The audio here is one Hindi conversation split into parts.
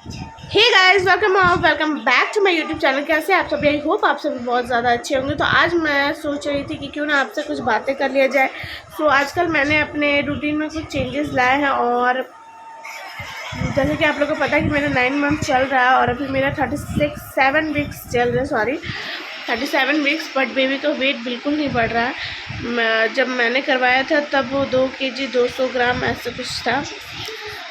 Hey guys, welcome back to my YouTube channel. कैसे आप सभी? आई होप आप सभी बहुत ज़्यादा अच्छे होंगे। तो आज मैं सोच रही थी कि क्यों ना आपसे कुछ बातें कर लिया जाए। आजकल मैंने अपने रूटीन में कुछ चेंजेस लाए हैं, और जैसे कि आप लोगों को पता है कि मेरा 9 मंथ चल रहा है और अभी मेरा 7 वीक्स चल रहे हैं, सॉरी 37 वीक्स। बट बेबी का वेट बिल्कुल नहीं बढ़ रहा है। जब मैंने करवाया था तब वो 2 kg 200 ग्राम ऐसा कुछ था,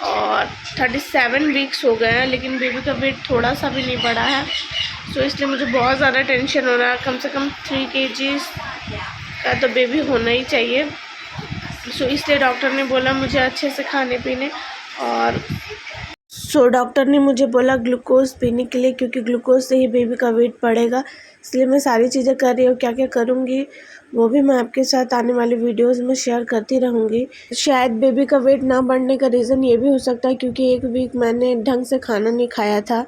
और 37 वीक्स हो गए हैं, लेकिन बेबी का वेट थोड़ा सा भी नहीं बढ़ा है। इसलिए मुझे बहुत ज़्यादा टेंशन हो रहा है। कम से कम 3 kg का तो बेबी होना ही चाहिए। इसलिए डॉक्टर ने बोला मुझे अच्छे से खाने पीने, और डॉक्टर ने मुझे बोला ग्लूकोज़ पीने के लिए, क्योंकि ग्लूकोज़ से ही बेबी का वेट बढ़ेगा। इसलिए मैं सारी चीज़ें कर रही हूँ। क्या क्या करूँगी वो भी मैं आपके साथ आने वाली वीडियोस में शेयर करती रहूँगी। शायद बेबी का वेट ना बढ़ने का रीज़न ये भी हो सकता है क्योंकि 1 वीक मैंने ढंग से खाना नहीं खाया था,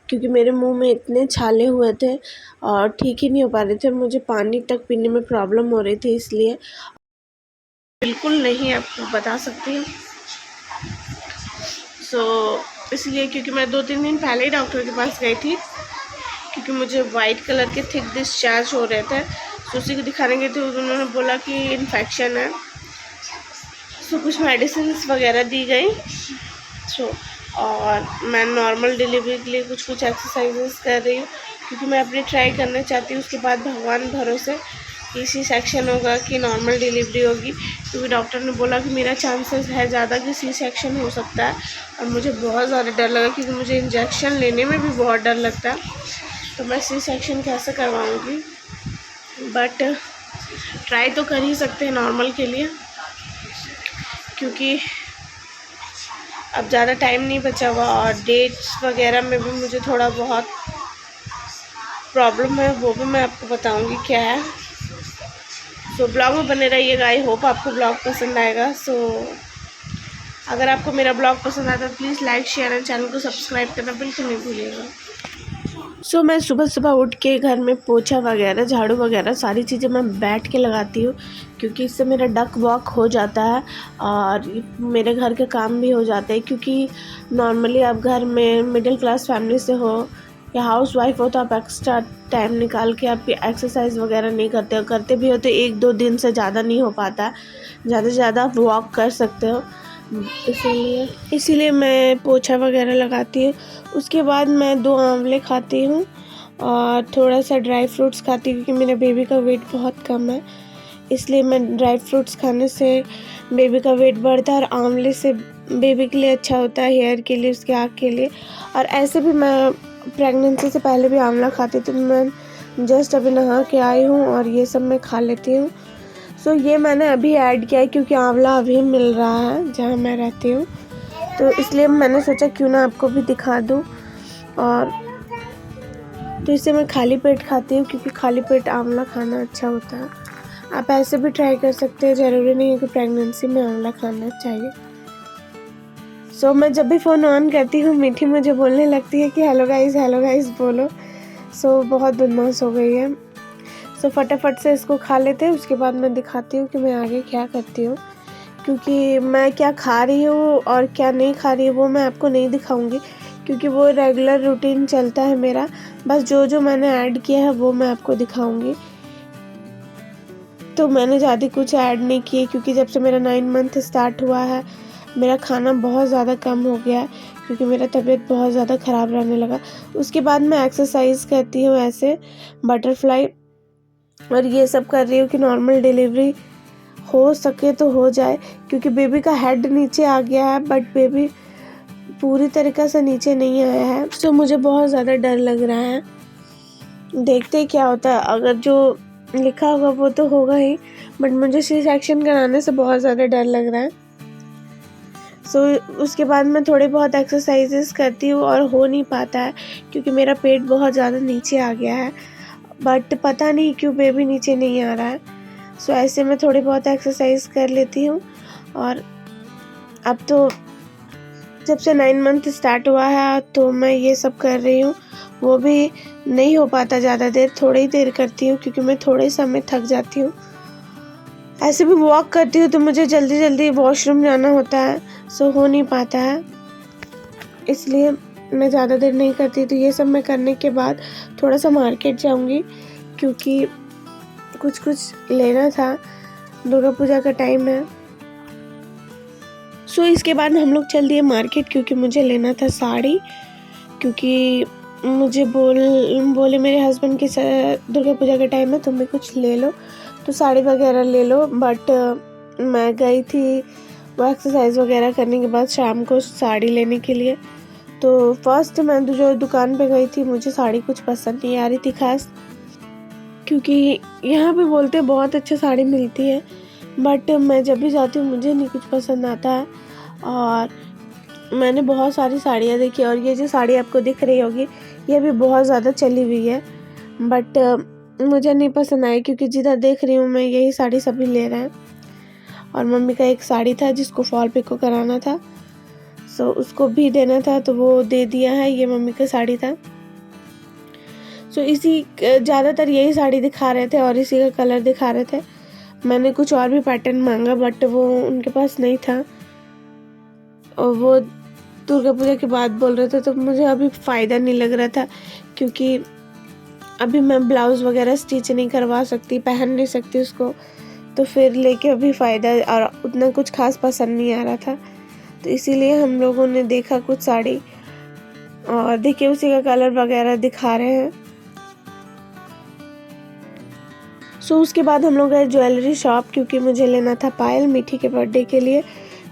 क्योंकि मेरे मुंह में इतने छाले हुए थे और ठीक ही नहीं हो पा रहे थे। मुझे पानी तक पीने में प्रॉब्लम हो रही थी, इसलिए बिल्कुल नहीं आपको बता सकती हूँ। इसलिए क्योंकि मैं 2-3 दिन पहले ही डॉक्टर के पास गई थी, क्योंकि मुझे वाइट कलर के थिक डिस्चार्ज हो रहे थे। उसी को दिखाने गई थी। उन्होंने बोला कि इन्फेक्शन है। कुछ मेडिसिन वगैरह दी गई। और मैं नॉर्मल डिलीवरी के लिए कुछ एक्सरसाइजेस कर रही हूँ, क्योंकि मैं अपनी ट्राई करना चाहती हूँ। उसके बाद भगवान भरोसे कि सी सेक्शन होगा कि नॉर्मल डिलीवरी होगी, क्योंकि डॉक्टर ने बोला कि मेरा चांसेस है ज़्यादा कि सी सेक्शन हो सकता है। और मुझे बहुत ज़्यादा डर लगा, क्योंकि मुझे इंजेक्शन लेने में भी बहुत डर लगता है। तो मैं सी सेक्शन कैसे करवाऊँगी, बट ट्राई तो कर ही सकते हैं नॉर्मल के लिए, क्योंकि अब ज़्यादा टाइम नहीं बचा हुआ। और डेट्स वगैरह में भी मुझे थोड़ा बहुत प्रॉब्लम है, वो भी मैं आपको बताऊंगी क्या है। ब्लॉग में बने रहिएगा। आई होप आपको ब्लॉग पसंद आएगा। अगर आपको मेरा ब्लॉग पसंद आता है तो please like share and channel को सब्सक्राइब करना बिल्कुल नहीं भूलिएगा। मैं सुबह सुबह उठ के घर में पोछा वगैरह, झाड़ू वगैरह सारी चीज़ें मैं बैठ के लगाती हूँ, क्योंकि इससे मेरा डक वॉक हो जाता है और मेरे घर के काम भी हो जाते हैं। क्योंकि नॉर्मली आप घर में मिडिल क्लास फैमिली से हो या हाउस वाइफ हो तो आप एक्स्ट्रा टाइम निकाल के आप एक्सरसाइज वगैरह नहीं करते हो। करते भी हो तो 1-2 दिन से ज़्यादा नहीं हो पाता। ज़्यादा से ज़्यादा आप वॉक कर सकते हो। इसीलिए मैं पोछा वगैरह लगाती हूँ। उसके बाद मैं 2 आंवले खाती हूँ और थोड़ा सा ड्राई फ्रूट्स खाती हूँ, क्योंकि मेरे बेबी का वेट बहुत कम है। इसलिए मैं ड्राई फ्रूट्स खाने से बेबी का वेट बढ़ता है, और आंवले से बेबी के लिए अच्छा होता है, हेयर के लिए, उसके आँख के लिए। और ऐसे भी मैं प्रेगनेंसी से पहले भी आंवला खाती थी। मैं जस्ट अभी नहा के आई हूँ और ये सब मैं खा लेती हूँ। ये मैंने अभी ऐड किया है, क्योंकि आंवला अभी मिल रहा है जहाँ मैं रहती हूँ, तो इसलिए मैंने सोचा क्यों ना आपको भी दिखा दूँ। और तो इसे मैं खाली पेट खाती हूँ, क्योंकि खाली पेट आंवला खाना अच्छा होता है। आप ऐसे भी ट्राई कर सकते हैं, ज़रूरी नहीं है कि प्रेगनेंसी में आंवला खाना चाहिए। मैं जब भी फ़ोन ऑन करती हूँ मीठी मुझे बोलने लगती है कि हेलो गाइस बोलो। बहुत बदमाश हो गई है। फटाफट से इसको खा लेते हैं, उसके बाद मैं दिखाती हूँ कि मैं आगे क्या करती हूँ। क्योंकि मैं क्या खा रही हूँ और क्या नहीं खा रही हूँ वो मैं आपको नहीं दिखाऊंगी, क्योंकि वो रेगुलर रूटीन चलता है मेरा। बस जो मैंने ऐड किया है वो मैं आपको दिखाऊंगी। तो मैंने ज़्यादा कुछ ऐड नहीं किए, क्योंकि जब से मेरा 9 मंथ स्टार्ट हुआ है मेरा खाना बहुत ज़्यादा कम हो गया है, क्योंकि मेरा तबीयत बहुत ज़्यादा ख़राब रहने लगा। उसके बाद मैं एक्सरसाइज करती हूँ, ऐसे बटरफ्लाई और ये सब कर रही हूँ कि नॉर्मल डिलीवरी हो सके तो हो जाए, क्योंकि बेबी का हेड नीचे आ गया है बट बेबी पूरी तरीक़ा से नीचे नहीं आया है। मुझे बहुत ज़्यादा डर लग रहा है। देखते ही क्या होता है। अगर जो लिखा होगा वो तो होगा ही, बट मुझे सी सेक्शन कराने से बहुत ज़्यादा डर लग रहा है। उसके बाद मैं थोड़ी बहुत एक्सरसाइजेस करती हूँ और हो नहीं पाता है, क्योंकि मेरा पेट बहुत ज़्यादा नीचे आ गया है, बट पता नहीं क्यों बेबी नीचे नहीं आ रहा है। ऐसे मैं थोड़ी बहुत एक्सरसाइज कर लेती हूँ। और अब तो जब से 9 मंथ स्टार्ट हुआ है तो मैं ये सब कर रही हूँ। वो भी नहीं हो पाता ज़्यादा देर, थोड़ी ही देर करती हूँ, क्योंकि मैं थोड़े समय थक जाती हूँ। ऐसे भी वॉक करती हूँ तो मुझे जल्दी जल्दी वॉशरूम जाना होता है, हो नहीं पाता है। इसलिए मैं ज़्यादा देर नहीं करती। तो ये सब मैं करने के बाद थोड़ा सा मार्केट जाऊंगी क्योंकि कुछ लेना था, दुर्गा पूजा का टाइम है। सो इसके बाद हम लोग चल दिए मार्केट क्योंकि मुझे लेना था साड़ी, क्योंकि मुझे बोले मेरे हस्बैंड की दुर्गा पूजा का टाइम है, तुम भी कुछ ले लो, तो साड़ी वगैरह ले लो। बट मैं गई थी वो एक्सरसाइज वगैरह करने के बाद शाम को साड़ी लेने के लिए। तो फर्स्ट मैं जो दुकान पे गई थी, मुझे साड़ी कुछ पसंद नहीं आ रही थी खास, क्योंकि यहाँ पे बोलते बहुत अच्छा साड़ी मिलती है, बट मैं जब भी जाती हूँ मुझे नहीं कुछ पसंद आता है। और मैंने बहुत सारी साड़ियाँ देखी और ये जो साड़ी आपको दिख रही होगी ये भी बहुत ज़्यादा चली हुई है, बट मुझे नहीं पसंद आई क्योंकि जिधर देख रही हूँ मैं यही साड़ी सभी ले रहे हैं। और मम्मी का एक साड़ी था जिसको फॉल पिको कराना था, सो उसको भी देना था, तो वो दे दिया है। ये मम्मी का साड़ी था। सो इसी ज़्यादातर यही साड़ी दिखा रहे थे और इसी का कलर दिखा रहे थे। मैंने कुछ और भी पैटर्न मांगा बट वो उनके पास नहीं था और वो दुर्गा पूजा के बाद बोल रहे थे, तो मुझे अभी फ़ायदा नहीं लग रहा था क्योंकि अभी मैं ब्लाउज़ वगैरह स्टिच नहीं करवा सकती, पहन नहीं सकती उसको, तो फिर लेके अभी फ़ायदा, और उतना कुछ खास पसंद नहीं आ रहा था। तो इसीलिए हम लोगों ने देखा कुछ साड़ी और देखिए उसी का कलर वगैरह दिखा रहे हैं। सो उसके बाद हम लोग गए ज्वेलरी शॉप क्योंकि मुझे लेना था पायल मीठी के बर्थडे के लिए,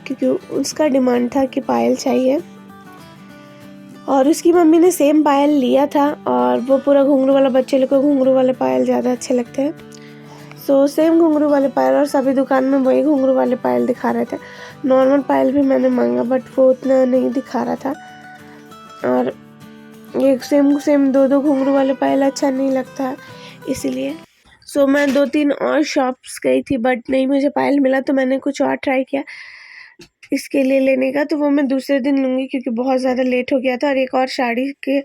क्योंकि उसका डिमांड था कि पायल चाहिए। और उसकी मम्मी ने सेम पायल लिया था और वो पूरा घुंघरू वाला, बच्चे लोग को घुंघरू वाले पायल ज़्यादा अच्छे लगते हैं। सो सेम घुंघरू वाले पायल, और सभी दुकान में वही घुंघरू वाले पायल दिखा रहे थे। नॉर्मल पायल भी मैंने मांगा बट वो उतना नहीं दिखा रहा था, और ये सेम दो घुंघरू वाले पायल अच्छा नहीं लगता है इसीलिए। सो मैं 2-3 और शॉप्स गई थी बट नहीं मुझे पायल मिला, तो मैंने कुछ और ट्राई किया इसके लिए लेने का, तो वो मैं दूसरे दिन लूँगी क्योंकि बहुत ज़्यादा लेट हो गया था और एक और साड़ी के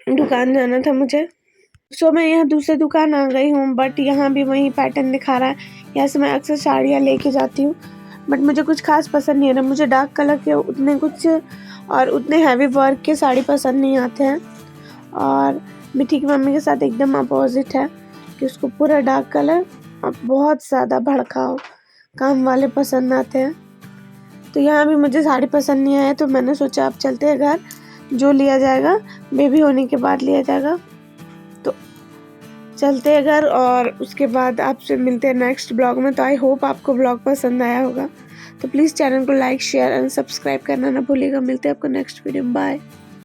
दुकान जाना था मुझे। सो मैं यहाँ दूसरे दुकान आ गई हूँ बट यहाँ भी वही पैटर्न दिखा रहा है। यहाँ से मैं अक्सर साड़ियाँ लेके जाती हूँ बट मुझे कुछ खास पसंद नहीं है ना, मुझे डार्क कलर के उतने कुछ और उतने हैवी वर्क के साड़ी पसंद नहीं आते हैं। और मिठी की मम्मी के साथ एकदम अपोजिट है कि उसको पूरा डार्क कलर और बहुत ज़्यादा भड़काऊ काम वाले पसंद आते हैं। तो यहाँ भी मुझे साड़ी पसंद नहीं आया, तो मैंने सोचा अब चलते हैं घर, जो लिया जाएगा बेबी होने के बाद लिया जाएगा। तो चलते हैं घर और उसके बाद आपसे मिलते हैं नेक्स्ट ब्लॉग में। तो आई होप आपको ब्लॉग पसंद आया होगा, तो प्लीज़ चैनल को लाइक शेयर एंड सब्सक्राइब करना ना भूलिएगा। मिलते हैं आपको नेक्स्ट वीडियो में। बाय।